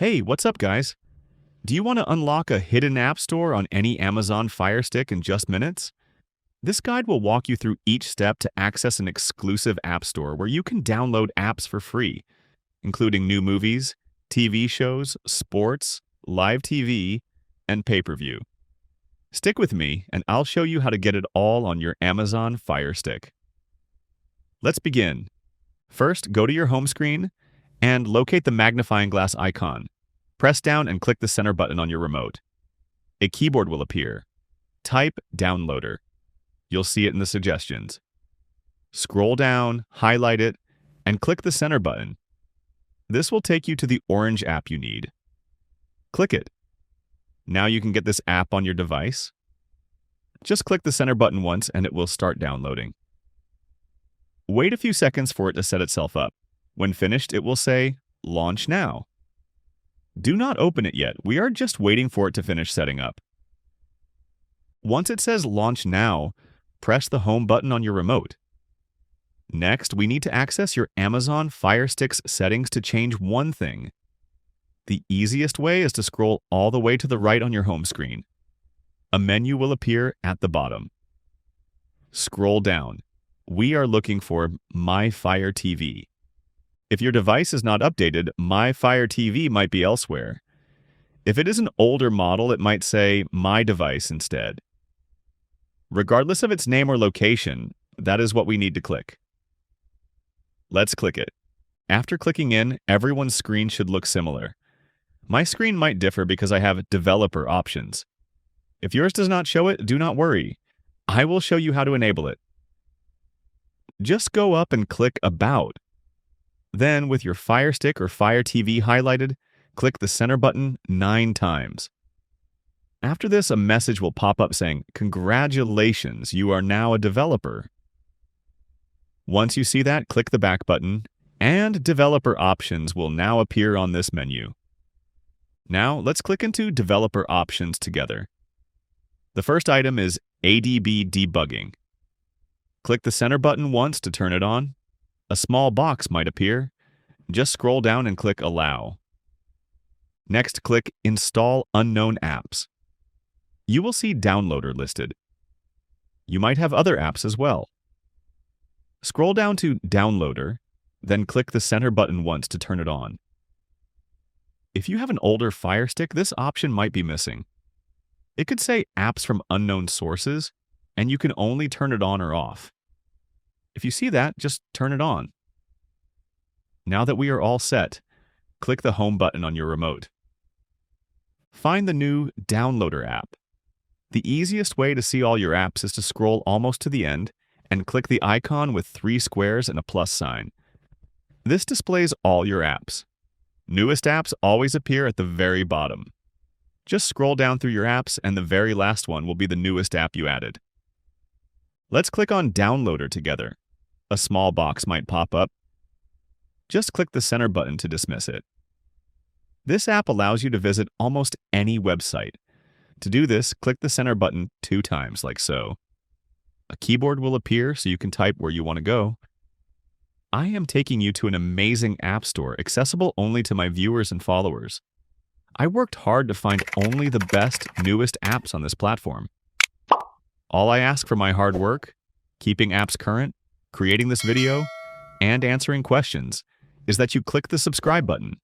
Hey, what's up, guys? Do you want to unlock a hidden app store on any Amazon Fire Stick in just minutes? This guide will walk you through each step to access an exclusive app store where you can download apps for free, including new movies, TV shows, sports, live TV, and pay-per-view. Stick with me, and I'll show you how to get it all on your Amazon Fire Stick. Let's begin. First, go to your home screen and locate the magnifying glass icon. Press down and click the center button on your remote. A keyboard will appear. Type Downloader. You'll see it in the suggestions. Scroll down, highlight it, and click the center button. This will take you to the orange app you need. Click it. Now you can get this app on your device. Just click the center button once and it will start downloading. Wait a few seconds for it to set itself up. When finished, it will say, Launch Now. Do not open it yet. We are just waiting for it to finish setting up. Once it says Launch Now, press the Home button on your remote. Next, we need to access your Amazon Fire Stick's settings to change one thing. The easiest way is to scroll all the way to the right on your home screen. A menu will appear at the bottom. Scroll down. We are looking for My Fire TV. If your device is not updated, My Fire TV might be elsewhere. If it is an older model, it might say My Device instead. Regardless of its name or location, that is what we need to click. Let's click it. After clicking in, everyone's screen should look similar. My screen might differ because I have developer options. If yours does not show it, do not worry. I will show you how to enable it. Just go up and click About. Then, with your Fire Stick or Fire TV highlighted, click the center button 9 times. After this, a message will pop up saying, Congratulations, you are now a developer. Once you see that, click the back button, and developer options will now appear on this menu. Now, let's click into developer options together. The first item is ADB debugging. Click the center button once to turn it on. A small box might appear. Just scroll down and click Allow. Next, click Install Unknown Apps. You will see Downloader listed. You might have other apps as well. Scroll down to Downloader, then click the center button once to turn it on. If you have an older Fire Stick, this option might be missing. It could say Apps from Unknown Sources, and you can only turn it on or off. If you see that, just turn it on. Now that we are all set, click the Home button on your remote. Find the new Downloader app. The easiest way to see all your apps is to scroll almost to the end and click the icon with 3 squares and a plus sign. This displays all your apps. Newest apps always appear at the very bottom. Just scroll down through your apps and the very last one will be the newest app you added. Let's click on Downloader together. A small box might pop up. Just click the center button to dismiss it. This app allows you to visit almost any website. To do this, click the center button 2 times, like so. A keyboard will appear so you can type where you want to go. I am taking you to an amazing app store accessible only to my viewers and followers. I worked hard to find only the best, newest apps on this platform. All I ask for my hard work, keeping apps current, creating this video, and answering questions, is that you click the subscribe button.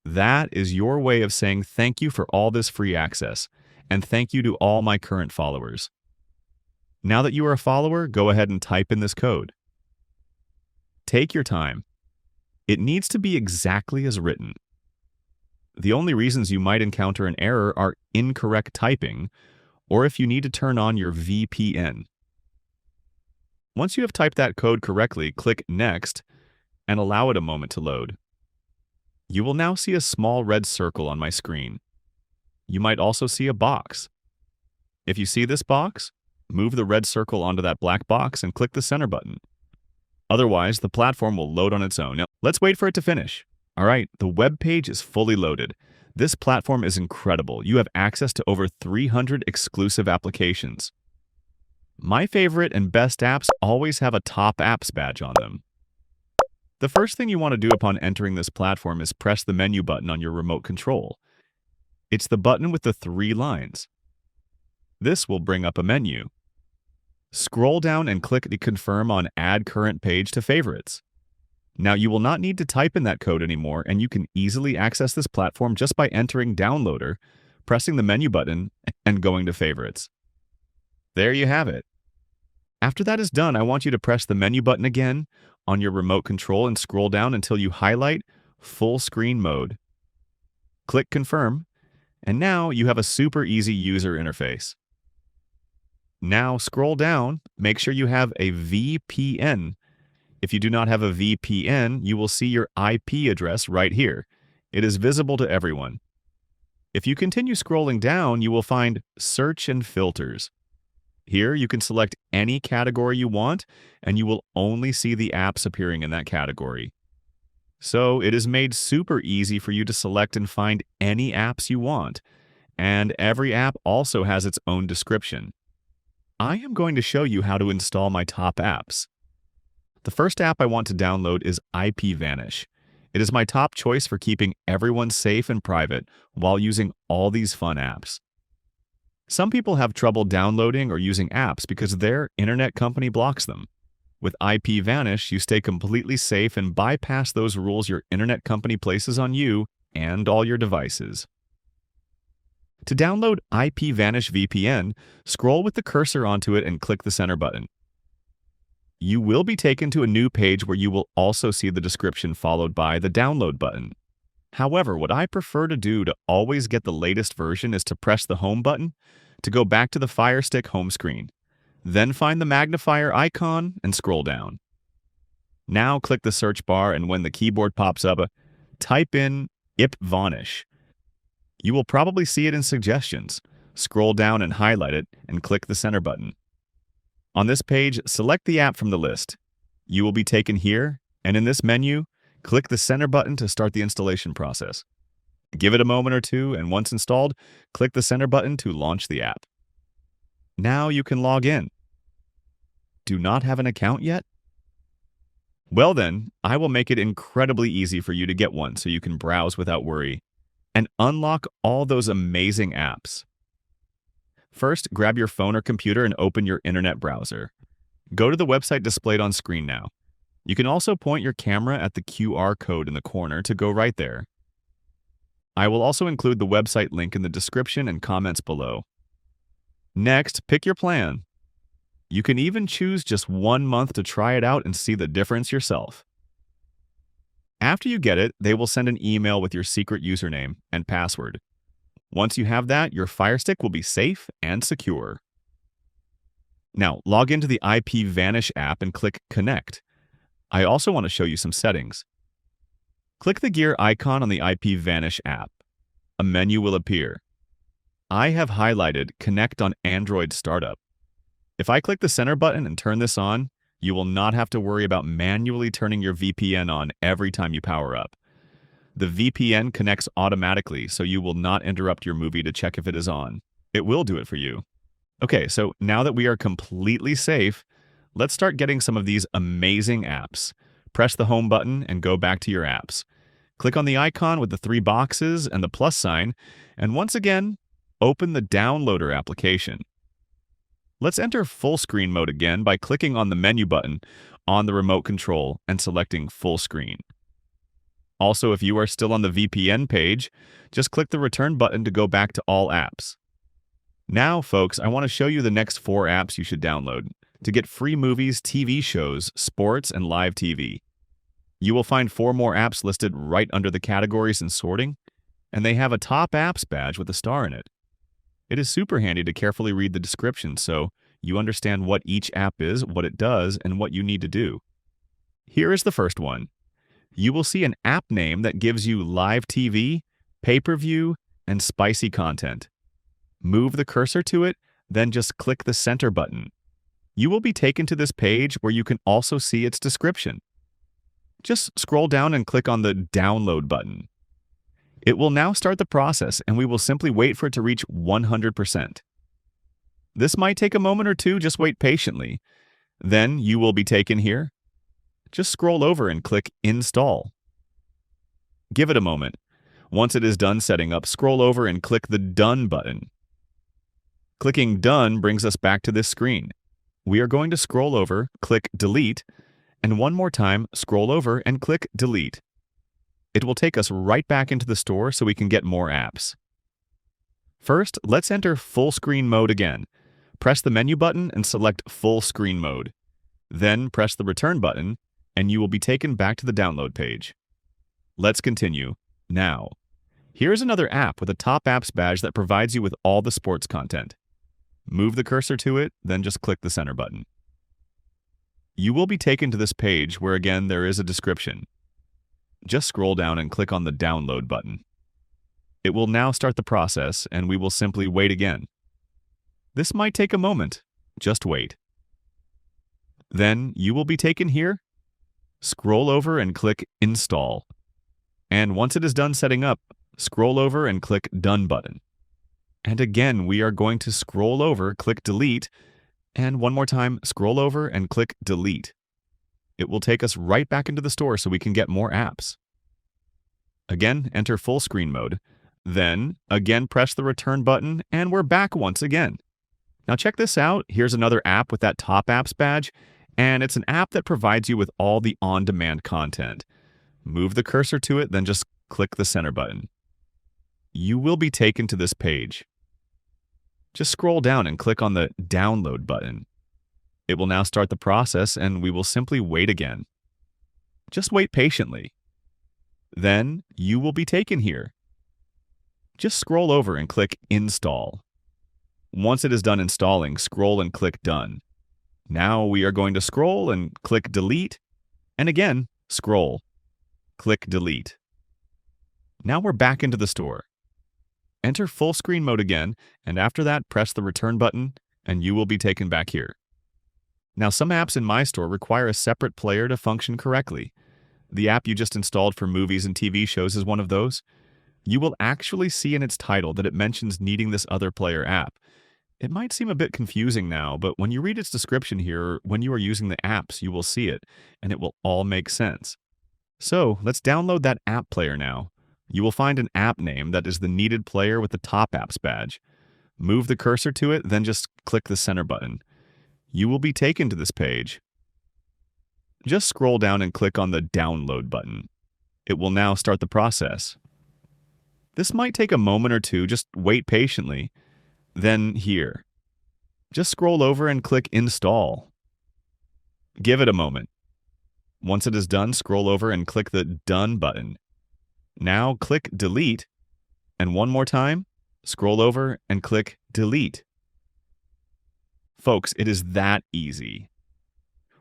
That is your way of saying thank you for all this free access, and thank you to all my current followers. Now that you are a follower, go ahead and type in this code. Take your time. It needs to be exactly as written. The only reasons you might encounter an error are incorrect typing, or if you need to turn on your VPN. Once you have typed that code correctly, click Next and allow it a moment to load. You will now see a small red circle on my screen. You might also see a box. If you see this box, move the red circle onto that black box and click the center button. Otherwise, the platform will load on its own. Now, let's wait for it to finish. All right, the web page is fully loaded. This platform is incredible. You have access to over 300 exclusive applications. My favorite and best apps always have a top apps badge on them. The first thing you want to do upon entering this platform is press the menu button on your remote control. It's the button with the 3 lines. This will bring up a menu. Scroll down and click to confirm on Add Current Page to Favorites. Now, you will not need to type in that code anymore, and you can easily access this platform just by entering Downloader, pressing the menu button, and going to Favorites. There you have it. After that is done, I want you to press the menu button again on your remote control and scroll down until you highlight Full Screen Mode. Click Confirm, and now you have a super easy user interface. Now scroll down, make sure you have a VPN. If you do not have a VPN, you will see your IP address right here. It is visible to everyone. If you continue scrolling down, you will find Search and Filters. Here, you can select any category you want, and you will only see the apps appearing in that category. So it is made super easy for you to select and find any apps you want, and every app also has its own description. I am going to show you how to install my top apps. The first app I want to download is IPVanish. It is my top choice for keeping everyone safe and private while using all these fun apps. Some people have trouble downloading or using apps because their internet company blocks them. With IPVanish, you stay completely safe and bypass those rules your internet company places on you and all your devices. To download IPVanish VPN, scroll with the cursor onto it and click the center button. You will be taken to a new page where you will also see the description followed by the download button. However, what I prefer to do to always get the latest version is to press the home button to go back to the Firestick home screen. Then find the magnifier icon and scroll down. Now click the search bar, and when the keyboard pops up, type in IPVanish. You will probably see it in suggestions. Scroll down and highlight it and click the center button. On this page, select the app from the list. You will be taken here, and in this menu, click the center button to start the installation process. Give it a moment or two, and once installed, click the center button to launch the app. Now you can log in. Do not have an account yet? Well then, I will make it incredibly easy for you to get one so you can browse without worry and unlock all those amazing apps. First, grab your phone or computer and open your internet browser. Go to the website displayed on screen now. You can also point your camera at the QR code in the corner to go right there. I will also include the website link in the description and comments below. Next, pick your plan. You can even choose just 1 month to try it out and see the difference yourself. After you get it, they will send an email with your secret username and password. Once you have that, your Firestick will be safe and secure. Now, log into the IPVanish app and click Connect. I also want to show you some settings. Click the gear icon on the IPVanish app. A menu will appear. I have highlighted Connect on Android Startup. If I click the center button and turn this on, you will not have to worry about manually turning your VPN on every time you power up. The VPN connects automatically, so you will not interrupt your movie to check if it is on. It will do it for you. Okay, so now that we are completely safe, let's start getting some of these amazing apps. Press the home button and go back to your apps. Click on the icon with the 3 boxes and the plus sign, and once again, open the Downloader application. Let's enter full screen mode again by clicking on the menu button on the remote control and selecting full screen. Also, if you are still on the VPN page, just click the return button to go back to all apps. Now, folks, I want to show you the next 4 apps you should download to get free movies, TV shows, sports, and live TV. You will find 4 more apps listed right under the categories and sorting, and they have a top apps badge with a star in it. It is super handy to carefully read the description so you understand what each app is, what it does, and what you need to do. Here is the first one. You will see an app name that gives you live TV, pay-per-view, and spicy content. Move the cursor to it, then just click the center button. You will be taken to this page where you can also see its description. Just scroll down and click on the download button. It will now start the process, and we will simply wait for it to reach 100%. This might take a moment or two, just wait patiently. Then you will be taken here. just scroll over and click Install. Give it a moment. Once it is done setting up, scroll over and click the Done button. Clicking Done brings us back to this screen. We are going to scroll over, click Delete, and one more time, scroll over and click Delete. It will take us right back into the store so we can get more apps. First, let's enter full screen mode again. Press the menu button and select full screen mode. Then press the return button, and you will be taken back to the download page. Let's continue. Now, here's another app with a top apps badge that provides you with all the sports content. Move the cursor to it, then just click the center button. You will be taken to this page where again there is a description. Just scroll down and click on the download button. It will now start the process and we will simply wait again. This might take a moment. Just wait. Then you will be taken here. Scroll over and click Install. And once it is done setting up, scroll over and click Done button. And again, we are going to scroll over, click Delete, and one more time, scroll over and click Delete. It will take us right back into the store so we can get more apps. Again, enter full screen mode. Then, again, press the return button, and we're back once again. Now check this out. Here's another app with that top apps badge, and it's an app that provides you with all the on-demand content. Move the cursor to it, then just click the center button. You will be taken to this page. Just scroll down and click on the Download button. It will now start the process and we will simply wait again. Just wait patiently. Then you will be taken here. Just scroll over and click Install. Once it is done installing, scroll and click Done. Now we are going to scroll and click Delete, and again, scroll. Click Delete. Now we're back into the store. Enter full screen mode again, and after that, press the return button, and you will be taken back here. Now, some apps in my store require a separate player to function correctly. The app you just installed for movies and TV shows is one of those. You will actually see in its title that it mentions needing this other player app. It might seem a bit confusing now, but when you read its description here, when you are using the apps, you will see it, and it will all make sense. So, let's download that app player now. You will find an app name that is the needed player with the top apps badge. Move the cursor to it, then just click the center button. You will be taken to this page. Just scroll down and click on the Download button. It will now start the process. This might take a moment or two, just wait patiently. Then here. Just scroll over and click Install. Give it a moment. Once it is done, scroll over and click the Done button. Now click Delete, and one more time, scroll over and click Delete. Folks, it is that easy.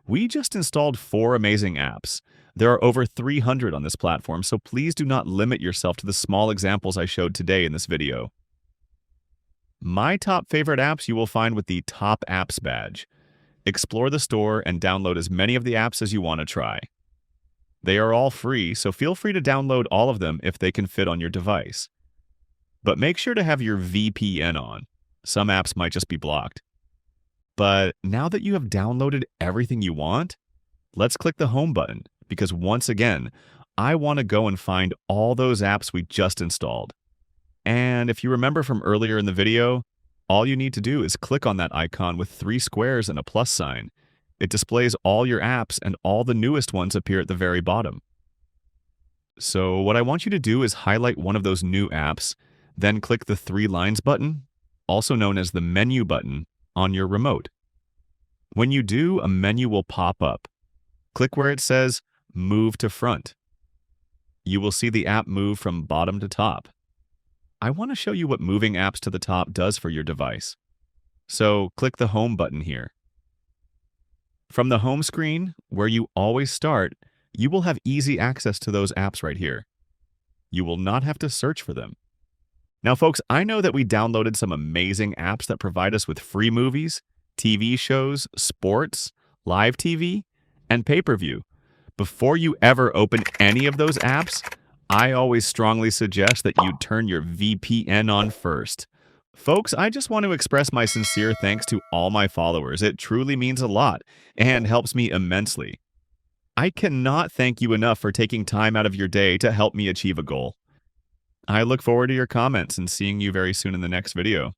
We just installed 4 amazing apps. There are over 300 on this platform, so please do not limit yourself to the small examples I showed today in this video. My top favorite apps you will find with the Top Apps badge. Explore the store and download as many of the apps as you want to try. They are all free, so feel free to download all of them if they can fit on your device. But make sure to have your VPN on. Some apps might just be blocked. But now that you have downloaded everything you want, let's click the Home button, because once again, I want to go and find all those apps we just installed. And if you remember from earlier in the video, all you need to do is click on that icon with 3 squares and a plus sign. It displays all your apps and all the newest ones appear at the very bottom. So what I want you to do is highlight one of those new apps, then click the 3 lines button, also known as the menu button, on your remote. When you do, a menu will pop up. Click where it says Move to Front. You will see the app move from bottom to top. I want to show you what moving apps to the top does for your device. So click the Home button here. From the home screen, where you always start, you will have easy access to those apps right here. You will not have to search for them. Now, folks, I know that we downloaded some amazing apps that provide us with free movies, TV shows, sports, live TV, and pay-per-view. Before you ever open any of those apps, I always strongly suggest that you turn your VPN on first. Folks, I just want to express my sincere thanks to all my followers. It truly means a lot and helps me immensely. I cannot thank you enough for taking time out of your day to help me achieve a goal. I look forward to your comments and seeing you very soon in the next video.